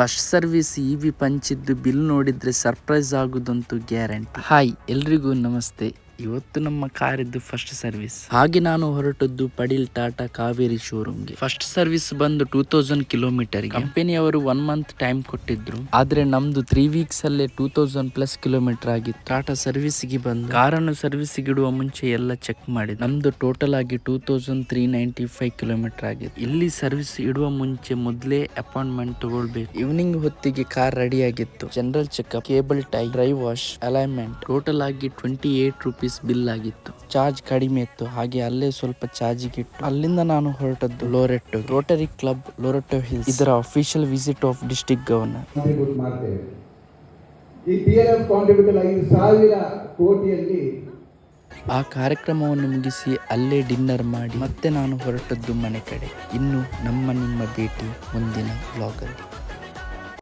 First service EV ಪಂಚಿದ್ದು bill ನೋಡಿದ್ರೆ surprise ಆಗುದಂತೂ guarantee. Hi ಎಲ್ರಿಗೂ ನಮಸ್ತೆ. ಇವತ್ತು ನಮ್ಮ ಕಾರಿದ್ದು ಫಸ್ಟ್ ಸರ್ವಿಸ್. ಹಾಗೆ ನಾನು ಹೊರಟದ್ದು ಪಡೀಲ್ ಟಾಟಾ ಕಾವೇರಿ ಶೋರೂಮ್ಗೆ. ಫಸ್ಟ್ ಸರ್ವಿಸ್ ಬಂದು 2000 ಕಿಲೋಮೀಟರ್. ಕಂಪನಿಯವರು 1 ಮಂತ್ ಟೈಮ್ ಕೊಟ್ಟಿದ್ರು, ಆದ್ರೆ ನಮ್ದು 3 ವೀಕ್ಸ್ ಅಲ್ಲೇ 2000+ ಕಿಲೋಮೀಟರ್ ಆಗಿತ್ತು. ಟಾಟಾ ಸರ್ವಿಸ್ಗೆ ಬಂದು ಕಾರನ್ನು ಸರ್ವಿಸ್ಗೆ ಇಡುವ ಮುಂಚೆ ಎಲ್ಲ ಚೆಕ್ ಮಾಡಿದ್. ನಮ್ದು ಟೋಟಲ್ ಆಗಿ 2395 ಕಿಲೋಮೀಟರ್ ಆಗಿತ್ತು. ಇಲ್ಲಿ ಸರ್ವಿಸ್ ಇಡುವ ಮುಂಚೆ ಮೊದಲೇ ಅಪಾಯಿಂಟ್ಮೆಂಟ್ ತಗೊಳ್ಬೇಕು. ಈವ್ನಿಂಗ್ ಹೊತ್ತಿಗೆ ಕಾರ್ ರೆಡಿ ಆಗಿತ್ತು. General checkup, cable tie, dry wash, alignment, total ಆಗಿ 28 ರೂಪೀಸ್ ಬಿಲ್ ಆಗಿತ್ತು. ಚಾರ್ಜ್ ಕಡಿಮೆ ಇತ್ತು, ಹಾಗೆ ಅಲ್ಲೇ ಸ್ವಲ್ಪ ಚಾರ್ಜಿಗೆ ಇಟ್ಟು ಅಲ್ಲಿಂದ ನಾನು ಹೊರಟದ್ದು ಲೋರೆಟ್ಟೋ, ರೋಟರಿ ಕ್ಲಬ್ ಲೋರೆಟ್ಟೋ ಹಿಲ್ಸ್, ಇದರ official visit of district governor. ಆ ಕಾರ್ಯಕ್ರಮವನ್ನು ಮುಗಿಸಿ ಅಲ್ಲೇ ಡಿನ್ನರ್ ಮಾಡಿ ಮತ್ತೆ ನಾನು ಹೊರಟದ್ದು ಮನೆ ಕಡೆ. ಇನ್ನು ನಿಮ್ಮ ಭೇಟಿ ಮುಂದಿನ ವ್ಲಾಗಲ್ಲಿ.